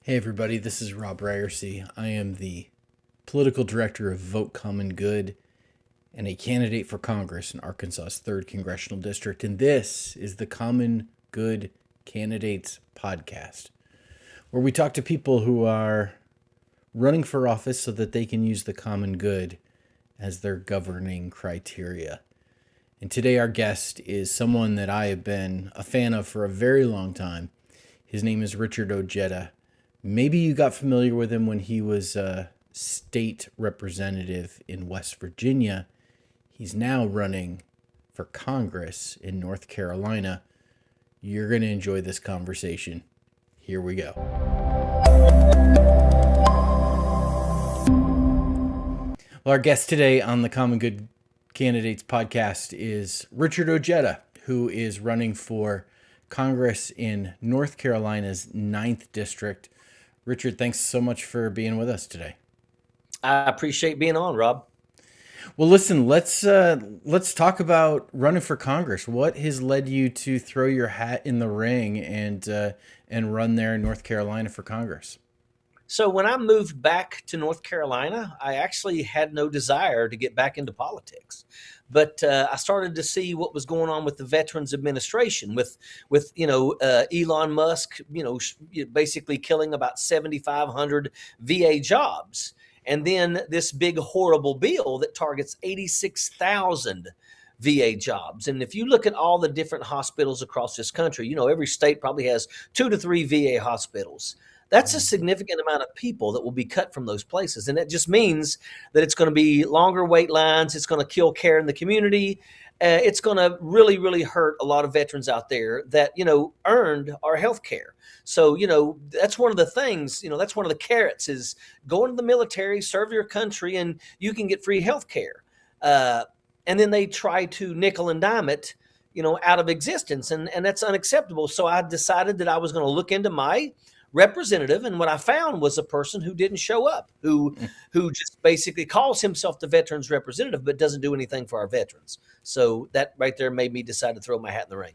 Hey everybody, this is Robb Ryerse. I am the political director of Vote Common Good and a candidate for Congress in Arkansas's 3rd Congressional District. And this is the Common Good Candidates Podcast, where we talk to people who are running for office so that they can use the common good as their governing criteria. And today our guest is someone that I have been a fan of for a very long time. His name is Richard Ojeda. Maybe you got familiar with him when he was a state representative in West Virginia. He's now running for Congress in North Carolina. You're going to enjoy this conversation. Here we go. Well, our guest today on the Common Good Candidates podcast is Richard Ojeda, who is running for Congress in North Carolina's 9th District. Richard, thanks so much for being with us today. I appreciate being on, Rob. Well, listen, let's talk about running for Congress. What has led you to throw your hat in the ring and run there in North Carolina for Congress? So when I moved back to North Carolina, I actually had no desire to get back into politics. But I started to see what was going on with the Veterans Administration, with Elon Musk, basically killing about 7,500 VA jobs, and then this big horrible bill that targets 86,000 VA jobs. And if you look at all the different hospitals across this country, every state probably has 2 to 3 VA hospitals. That's a significant amount of people that will be cut from those places. And it just means that it's going to be longer wait lines. It's going to kill care in the community. It's going to really, really hurt a lot of veterans out there that, earned our health care. So, that's one of the things, that's one of the carrots is go into the military, serve your country, and you can get free health care. And then they try to nickel and dime it, out of existence. And that's unacceptable. So I decided that I was going to look into my representative, and what I found was a person who didn't show up, who just basically calls himself the veterans representative but doesn't do anything for our veterans. So that right there made me decide to throw my hat in the ring.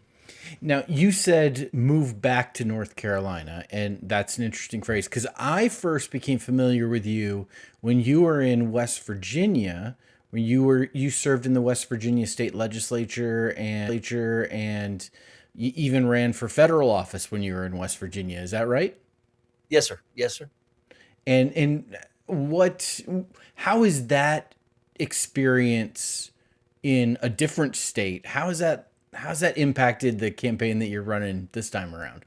Now, you said move back to North Carolina, and that's an interesting phrase because I first became familiar with you when you were in West Virginia, when you served in the West Virginia state legislature and you even ran for federal office when you were in West Virginia. Is that right? Yes, sir. Yes, sir. And how is that experience in a different state? How's that impacted the campaign that you're running this time around?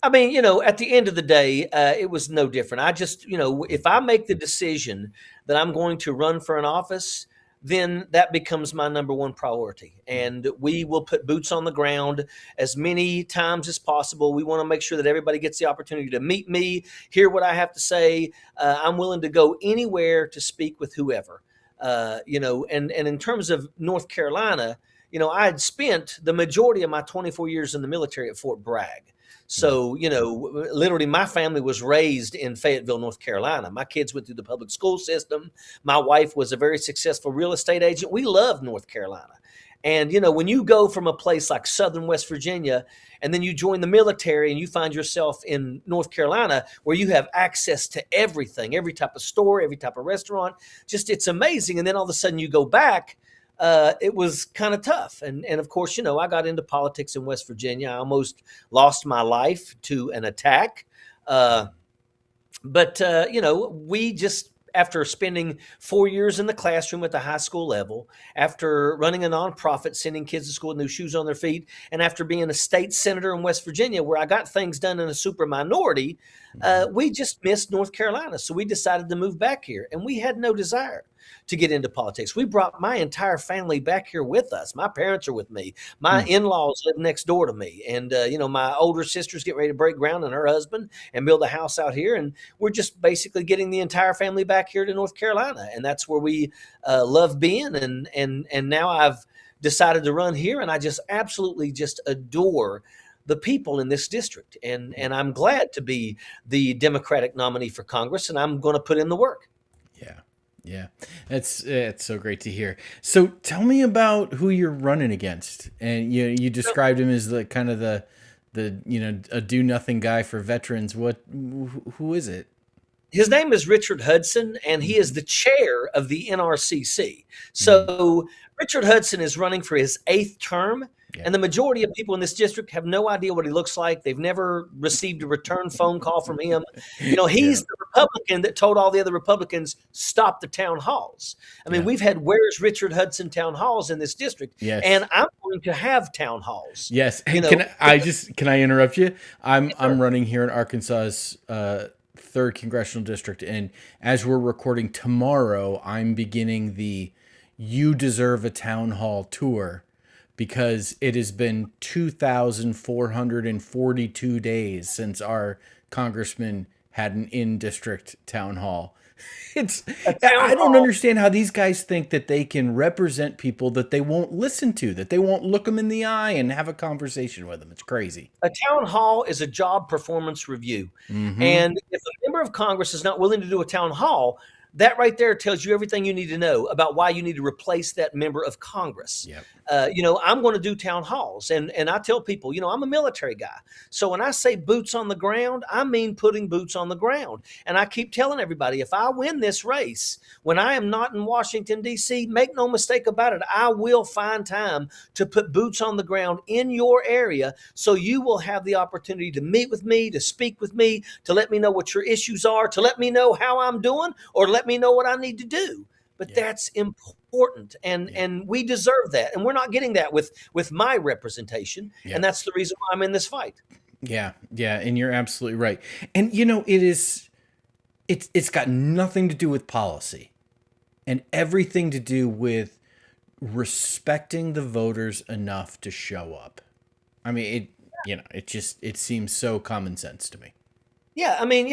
I mean, at the end of the day, it was no different. I just, if I make the decision that I'm going to run for an office, then that becomes my number one priority. And we will put boots on the ground as many times as possible. We want to make sure that everybody gets the opportunity to meet me, hear what I have to say. I'm willing to go anywhere to speak with whoever, and in terms of North Carolina, I had spent the majority of my 24 years in the military at Fort Bragg. So, literally my family was raised in Fayetteville, North Carolina. My kids went through the public school system. My wife was a very successful real estate agent. We love North Carolina. And, when you go from a place like Southern West Virginia and then you join the military and you find yourself in North Carolina where you have access to everything, every type of store, every type of restaurant, just it's amazing. And then all of a sudden you go back. It was kind of tough. And of course, I got into politics in West Virginia. I almost lost my life to an attack. But we just, after spending 4 years in the classroom at the high school level, after running a nonprofit, sending kids to school with new shoes on their feet, and after being a state senator in West Virginia, where I got things done in a super minority, we just missed North Carolina. So we decided to move back here, and we had no desire to get into politics. We brought my entire family back here with us. My parents are with me. My in-laws live next door to me. And, my older sister's getting ready to break ground and her husband and build a house out here. And we're just basically getting the entire family back here to North Carolina. And that's where we love being. And now I've decided to run here, and I just absolutely just adore the people in this district. And I'm glad to be the Democratic nominee for Congress, and I'm going to put in the work. Yeah. Yeah, it's so great to hear. So tell me about who you're running against. And you described him as the kind of a do nothing guy for veterans. Who is it? His name is Richard Hudson, and he is the chair of the NRCC. So Richard Hudson is running for his 8th term. Yeah. And the majority of people in this district have no idea what he looks like. They've never received a return phone call from him. He's the Republican that told all the other Republicans, stop the town halls. I mean, we've had Where's Richard Hudson town halls in this district. Yes. And I'm going to have town halls. Yes. Can I interrupt you? I'm running here in Arkansas's 3rd congressional district. And as we're recording tomorrow, I'm beginning the You Deserve a Town Hall tour, because it has been 2,442 days since our congressman had an in-district town hall. I don't understand how these guys think that they can represent people that they won't listen to, that they won't look them in the eye and have a conversation with them. It's crazy. A town hall is a job performance review. Mm-hmm. And if a member of Congress is not willing to do a town hall, that right there tells you everything you need to know about why you need to replace that member of Congress. Yep. I'm going to do town halls. And I tell people, I'm a military guy. So when I say boots on the ground, I mean putting boots on the ground. And I keep telling everybody, if I win this race, when I am not in Washington, D.C., make no mistake about it, I will find time to put boots on the ground in your area, so you will have the opportunity to meet with me, to speak with me, to let me know what your issues are, to let me know how I'm doing, or let me know what I need to do. But that's important, and we deserve that, and we're not getting that with my representation, and that's the reason why I'm in this fight. Yeah, and you're absolutely right. And it's got nothing to do with policy, and everything to do with respecting the voters enough to show up. I mean, it seems so common sense to me. Yeah, I mean,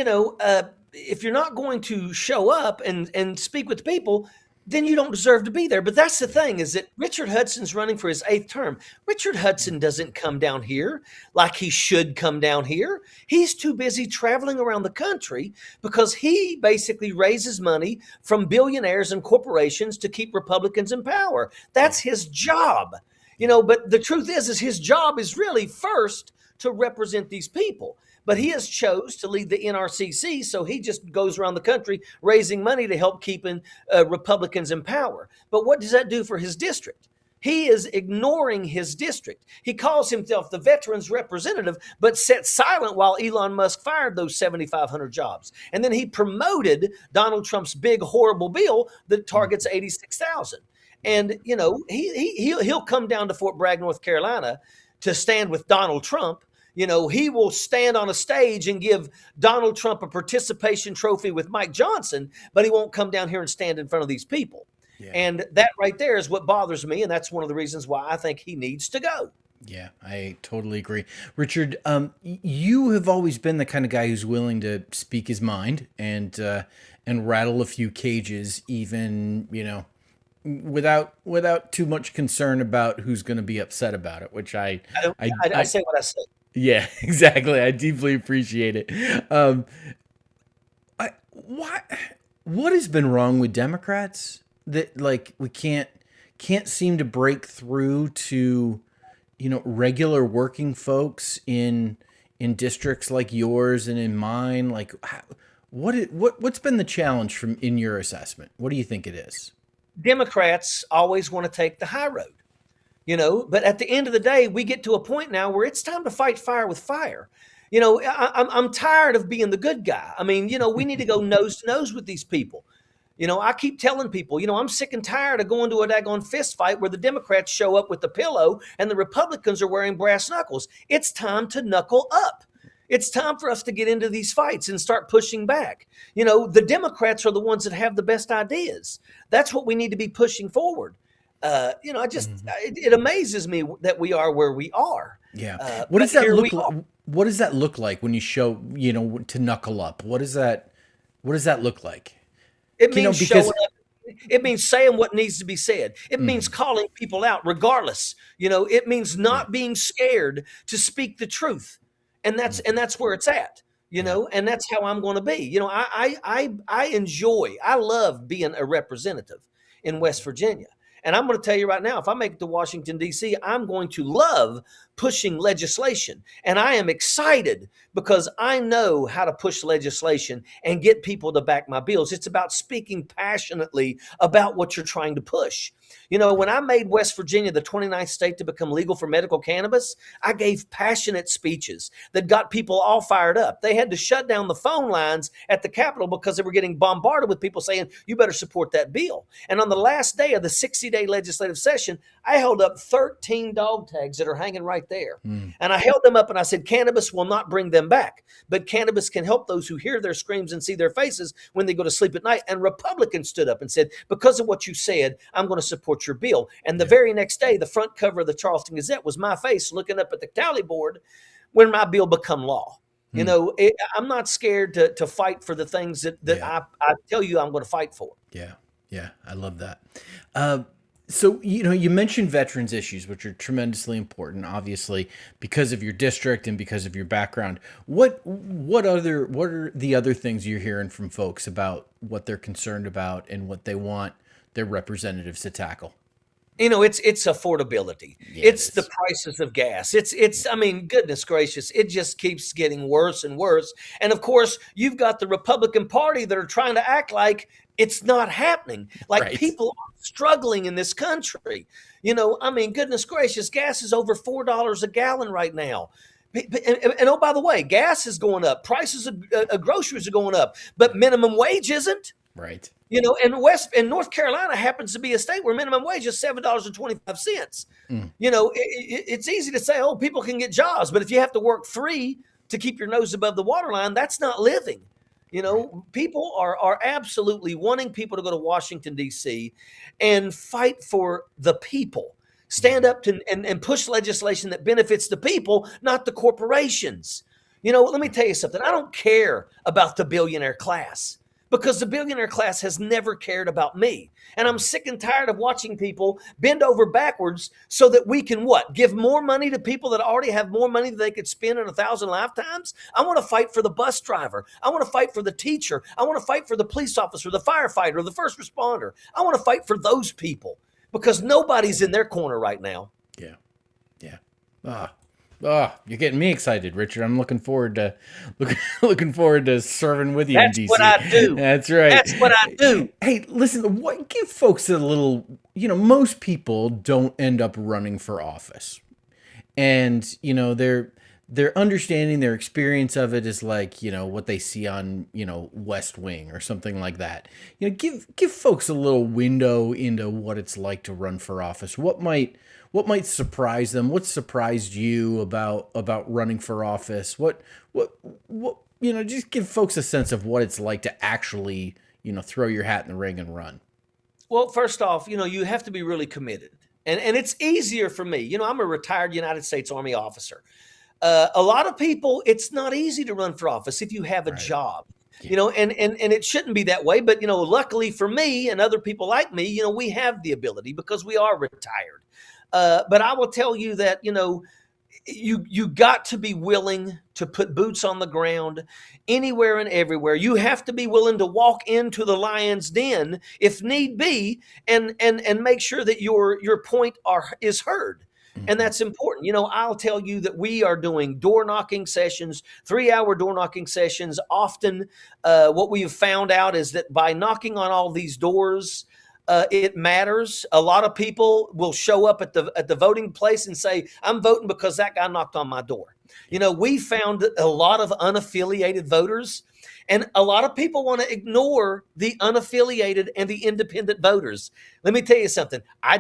if you're not going to show up and speak with people, then you don't deserve to be there. But that's the thing, is that Richard Hudson's running for his 8th term. Richard Hudson doesn't come down here like he should come down here. He's too busy traveling around the country because he basically raises money from billionaires and corporations to keep Republicans in power. That's his job. But the truth is his job is really first to represent these people. But he has chose to lead the NRCC, so he just goes around the country raising money to help keeping Republicans in power. But what does that do for his district? He is ignoring his district. He calls himself the veterans representative, but sat silent while Elon Musk fired those 7,500 jobs. And then he promoted Donald Trump's big, horrible bill that targets 86,000. And, he'll come down to Fort Bragg, North Carolina to stand with Donald Trump. He will stand on a stage and give Donald Trump a participation trophy with Mike Johnson, but he won't come down here and stand in front of these people. Yeah. And that right there is what bothers me. And that's one of the reasons why I think he needs to go. Yeah, I totally agree. Richard, you have always been the kind of guy who's willing to speak his mind and rattle a few cages, even, without too much concern about who's going to be upset about it, which I say what I say. Yeah, exactly. I deeply appreciate it. What has been wrong with Democrats that we can't seem to break through to, regular working folks in districts like yours and in mine? What's been the challenge in your assessment? What do you think it is? Democrats always want to take the high road. But at the end of the day, we get to a point now where it's time to fight fire with fire. I'm tired of being the good guy. I mean, we need to go nose to nose with these people. I keep telling people, I'm sick and tired of going to a daggone fist fight where the Democrats show up with the pillow and the Republicans are wearing brass knuckles. It's time to knuckle up. It's time for us to get into these fights and start pushing back. The Democrats are the ones that have the best ideas. That's what we need to be pushing forward. It amazes me that we are where we are. Yeah. What does that look like? What does that look like when you show, to knuckle up? What does that look like? It means showing up. It means saying what needs to be said. It means calling people out regardless. It means not being scared to speak the truth. And that's where it's at, and that's how I'm going to be. I love being a representative in West Virginia. And I'm going to tell you right now, if I make it to Washington, D.C., I'm going to love pushing legislation. And I am excited because I know how to push legislation and get people to back my bills. It's about speaking passionately about what you're trying to push. You know, when I made West Virginia the 29th state to become legal for medical cannabis, I gave passionate speeches that got people all fired up. They had to shut down the phone lines at the Capitol because they were getting bombarded with people saying, you better support that bill. And on the last day of the 60-day legislative session, I held up 13 dog tags that are hanging right there. And I held them up and I said, cannabis will not bring them back, but cannabis can help those who hear their screams and see their faces when they go to sleep at night. And Republicans stood up and said, because of what you said, I'm going to support your bill. And the very next day, the front cover of the Charleston Gazette was my face looking up at the tally board when my bill become law. You know, I'm not scared to fight for the things that I tell you I'm going to fight for. Yeah. Yeah. I love that. So, you know, you mentioned veterans issues, which are tremendously important, obviously, because of your district and because of your background. What are the other things you're hearing from folks about what they're concerned about and what they want their representatives to tackle? You know, it's affordability. Yeah, It's the prices of gas. I mean, goodness gracious, it just keeps getting worse and worse. And of course, you've got the Republican Party that are trying to act like it's not happening. Like Right. people are struggling in this country. You know, I mean, goodness gracious, gas is over $4 a gallon right now. And oh, by the way, gas is going up. Prices of groceries are going up, but minimum wage isn't. Right. You know, and North Carolina happens to be a state where minimum wage is $7.25. You know, it's easy to say, oh, people can get jobs, but if you have to work 3 to keep your nose above the waterline, that's not living. You know, people are absolutely wanting people to go to Washington, D.C. and fight for the people. Stand up to and push legislation that benefits the people, not the corporations. You know, let me tell you something. I don't care about the billionaire class, because the billionaire class has never cared about me. And I'm sick and tired of watching people bend over backwards so that we can what? Give more money to people that already have more money that they could spend in 1,000 lifetimes? I want to fight for the bus driver. I want to fight for the teacher. I want to fight for the police officer, the firefighter, the first responder. I want to fight for those people because nobody's in their corner right now. Yeah. Yeah. You're getting me excited, Richard. I'm looking forward to serving with you in DC. That's what I do. That's right. That's what I do. Hey, listen, give folks a little, you know, most people don't end up running for office. And, you know, their understanding, their experience of it is like, you know, what they see on, you know, West Wing or something like that. You know, give folks a little window into what it's like to run for office. What might surprise them? What surprised you about running for office? What you know, just give folks a sense of what it's like to actually, you know, throw your hat in the ring and run. Well, first off, you know, you have to be really committed. And it's easier for me. You know, I'm a retired United States Army officer. A lot of people, it's not easy to run for office if you have a job. Yeah. You know, and it shouldn't be that way. But, you know, luckily for me and other people like me, you know, we have the ability because we are retired. But I will tell you that, you know, you got to be willing to put boots on the ground anywhere and everywhere. You have to be willing to walk into the lion's den if need be, and make sure that your point is heard. And that's important. You know, I'll tell you that we are doing door knocking sessions, 3-hour door knocking sessions. Often what we have found out is that by knocking on all these doors, it matters. A lot of people will show up at the voting place and say, I'm voting because that guy knocked on my door. You know, we found a lot of unaffiliated voters, and a lot of people want to ignore the unaffiliated and the independent voters. Let me tell you something. I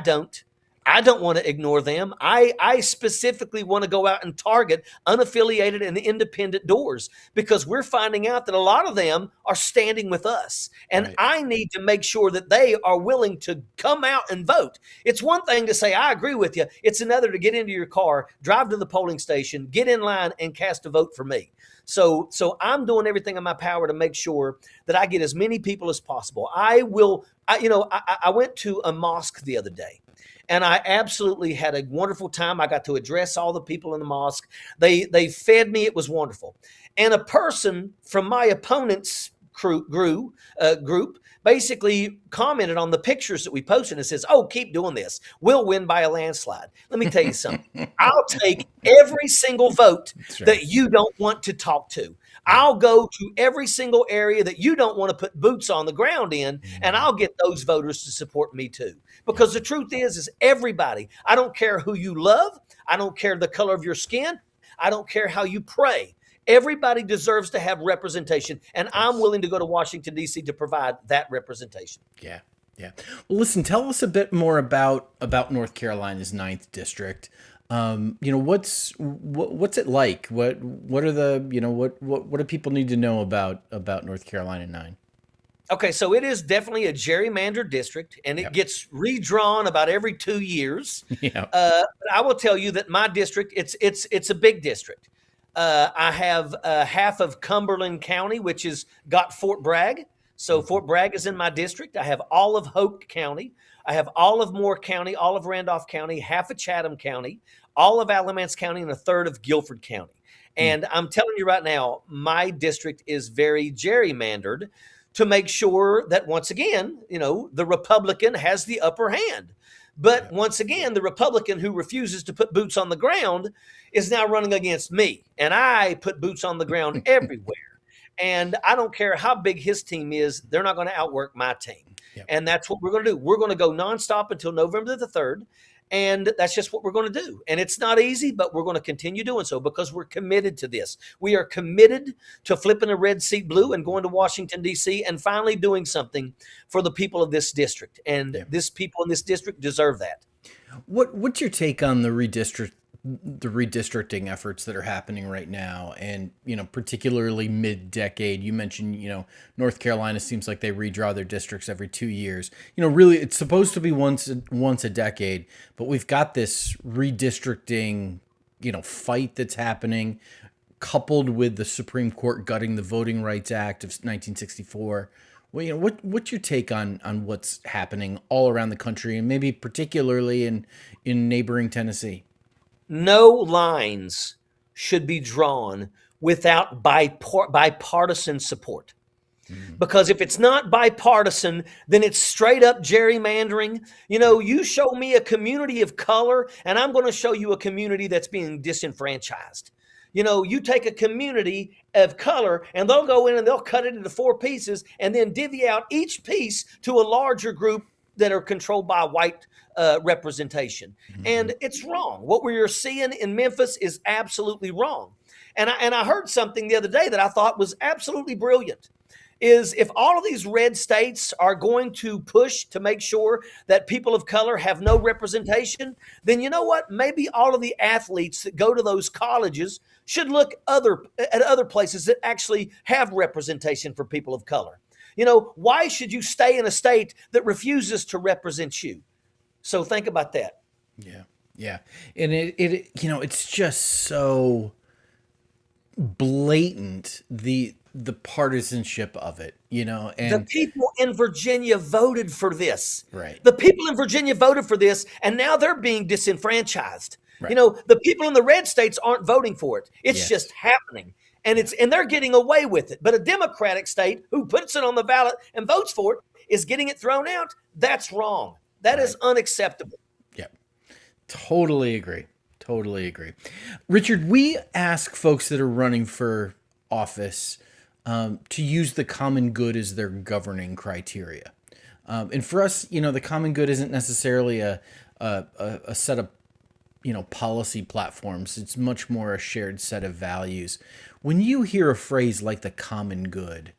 don't want to ignore them. I specifically want to go out and target unaffiliated and independent doors because we're finding out that a lot of them are standing with us. And right. I need to make sure that they are willing to come out and vote. It's one thing to say, I agree with you. It's another to get into your car, drive to the polling station, get in line and cast a vote for me. So I'm doing everything in my power to make sure that I get as many people as possible. I went to a mosque the other day. And I absolutely had a wonderful time. I got to address all the people in the mosque. They fed me. It was wonderful. And a person from my opponent's group basically commented on the pictures that we posted and says, "Oh, keep doing this. We'll win by a landslide." Let me tell you something. I'll take every single vote that you don't want to talk to. I'll go to every single area that you don't want to put boots on the ground in, and I'll get those voters to support me too. Because the truth is everybody, I don't care who you love, I don't care the color of your skin, I don't care how you pray. Everybody deserves to have representation, and I'm willing to go to Washington, D.C. to provide that representation. Yeah. Yeah. Well, listen, tell us a bit more about North Carolina's 9th district. What's it like? What are the, what do people need to know about North Carolina 9? Okay, so it is definitely a gerrymandered district, and it gets redrawn about every 2 years. Yeah. But I will tell you that my district, it's a big district. I have half of Cumberland County, which has got Fort Bragg. So Fort Bragg is in my district. I have all of Hope County. I have all of Moore County, all of Randolph County, half of Chatham County, all of Alamance County, and a third of Guilford County. And I'm telling you right now, my district is very gerrymandered to make sure that, once again, the Republican has the upper hand. But once again, the Republican who refuses to put boots on the ground is now running against me. And I put boots on the ground everywhere. And I don't care how big his team is, they're not going to outwork my team. Yep. And that's what we're going to do. We're going to go nonstop until November the 3rd. And that's just what we're going to do. And it's not easy, but we're going to continue doing so because we're committed to this. We are committed to flipping a red seat blue and going to Washington, D.C. and finally doing something for the people of this district. And this people in this district deserve that. What's your take on the redistricting efforts that are happening right now, and particularly mid-decade? You mentioned North Carolina seems like they redraw their districts every 2 years. Really it's supposed to be once a decade, but we've got this redistricting fight that's happening, coupled with the Supreme Court gutting the Voting Rights Act of 1964. Well, what's your take on what's happening all around the country, and maybe particularly in neighboring Tennessee? No lines should be drawn without bipartisan support. Because if it's not bipartisan, then it's straight up gerrymandering. You show me a community of color, and I'm going to show you a community that's being disenfranchised. You take a community of color, and they'll go in and they'll cut it into 4 pieces and then divvy out each piece to a larger group that are controlled by white representation. And it's wrong. What we're seeing in Memphis is absolutely wrong. And I heard something the other day that I thought was absolutely brilliant. Is if all of these red states are going to push to make sure that people of color have no representation, then you know what? Maybe all of the athletes that go to those colleges should look at other places that actually have representation for people of color. Why should you stay in a state that refuses to represent you? So think about that. Yeah. Yeah. And it's just so blatant, the partisanship of it, and the people in Virginia voted for this. Right. The people in Virginia voted for this, and now they're being disenfranchised. Right. The people in the red states aren't voting for it. It's just happening. And they're getting away with it. But a Democratic state who puts it on the ballot and votes for it is getting it thrown out. That's wrong. That is unacceptable. Yeah. Totally agree. Richard, we ask folks that are running for office to use the common good as their governing criteria. And for us, the common good isn't necessarily a set of policy platforms. It's much more a shared set of values. When you hear a phrase like the common good,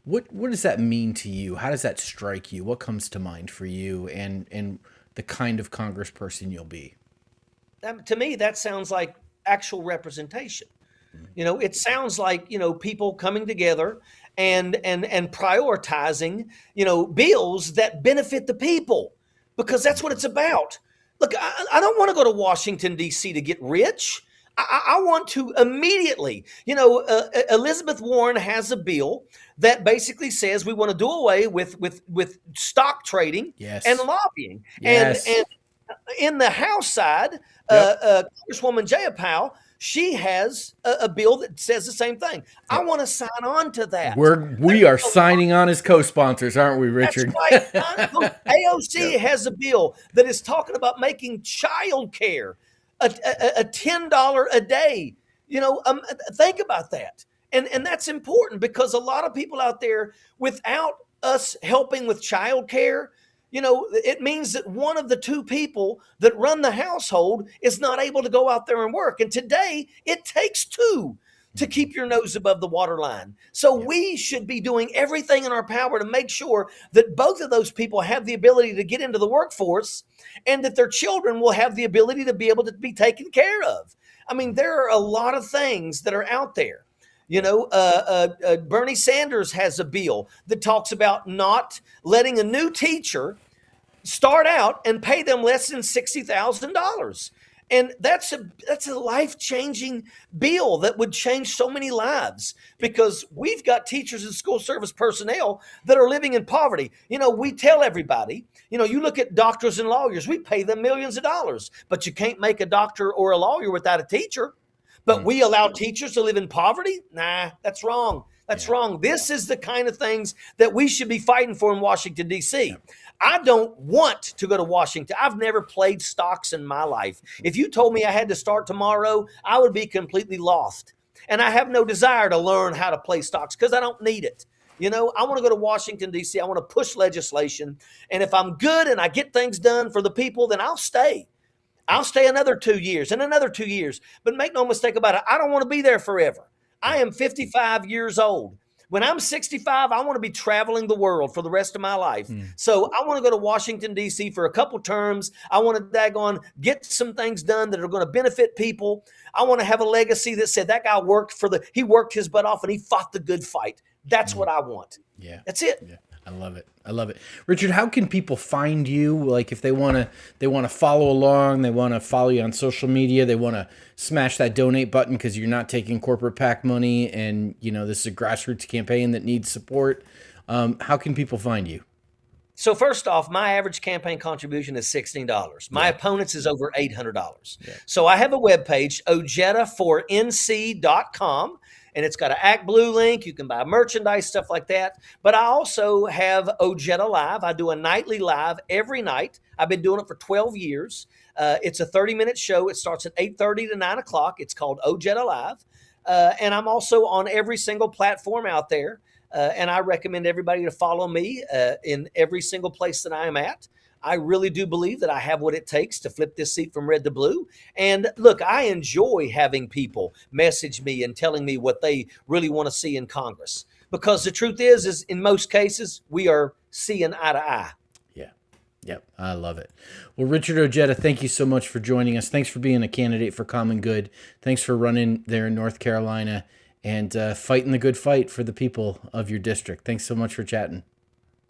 what does that mean to you? How does that strike you? What comes to mind for you and the kind of congressperson you'll be? To me, that sounds like actual representation. It sounds like, people coming together and prioritizing, bills that benefit the people, because that's what it's about. Look, I don't want to go to Washington, D.C. to get rich. I want to immediately, Elizabeth Warren has a bill that basically says we want to do away with stock trading and lobbying. Yes. And in the House side, Congresswoman Jayapal, she has a bill that says the same thing. I want to sign on to that. We are signing on as co-sponsors, aren't we, That's Richard? right. AOC Yep. has a bill that is talking about making child care a $10 a day. Think about that. And that's important because a lot of people out there, without us helping with child care, it means that one of the two people that run the household is not able to go out there and work. And today it takes two to keep your nose above the waterline. So we should be doing everything in our power to make sure that both of those people have the ability to get into the workforce and that their children will have the ability to be able to be taken care of. I mean, there are a lot of things that are out there. Bernie Sanders has a bill that talks about not letting a new teacher start out and pay them less than $60,000. And that's a life-changing bill that would change so many lives because we've got teachers and school service personnel that are living in poverty. We tell everybody, you look at doctors and lawyers, we pay them millions of dollars, but you can't make a doctor or a lawyer without a teacher. But we allow teachers to live in poverty? Nah, that's wrong. That's wrong. This is the kind of things that we should be fighting for in Washington, D.C. I don't want to go to Washington. I've never played stocks in my life. If you told me I had to start tomorrow, I would be completely lost. And I have no desire to learn how to play stocks because I don't need it. I want to go to Washington, D.C. I want to push legislation. And if I'm good and I get things done for the people, then I'll stay. I'll stay another 2 years and another 2 years. But make no mistake about it, I don't want to be there forever. I am 55 years old. When I'm 65, I want to be traveling the world for the rest of my life. So I want to go to Washington, D.C. for a couple terms. I want to get some things done that are going to benefit people. I want to have a legacy that said that guy he worked his butt off and he fought the good fight. That's what I want. Yeah. That's it. Yeah. I love it. I love it. Richard, how can people find you? Like if they want to follow along, they want to follow you on social media, they want to smash that donate button because you're not taking corporate PAC money and, this is a grassroots campaign that needs support. How can people find you? So first off, my average campaign contribution is $16. My opponent's is over $800. Yeah. So I have a webpage, ojedafornc.com. And it's got an Act Blue link. You can buy merchandise, stuff like that. But I also have Ojeda Live. I do a nightly live every night. I've been doing it for 12 years. It's a 30-minute show. It starts at 8:30 to 9 o'clock. It's called Ojeda Live. And I'm also on every single platform out there. And I recommend everybody to follow me in every single place that I am at. I really do believe that I have what it takes to flip this seat from red to blue. And look, I enjoy having people message me and telling me what they really want to see in Congress. Because the truth is in most cases, we are seeing eye to eye. Yeah. Yep. I love it. Well, Richard Ojeda, thank you so much for joining us. Thanks for being a candidate for common good. Thanks for running there in North Carolina and fighting the good fight for the people of your district. Thanks so much for chatting.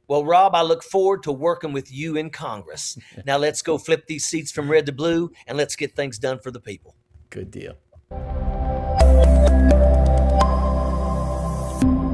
Well, Rob, I look forward to working with you in Congress. Now let's go flip these seats from red to blue and let's get things done for the people. Good deal.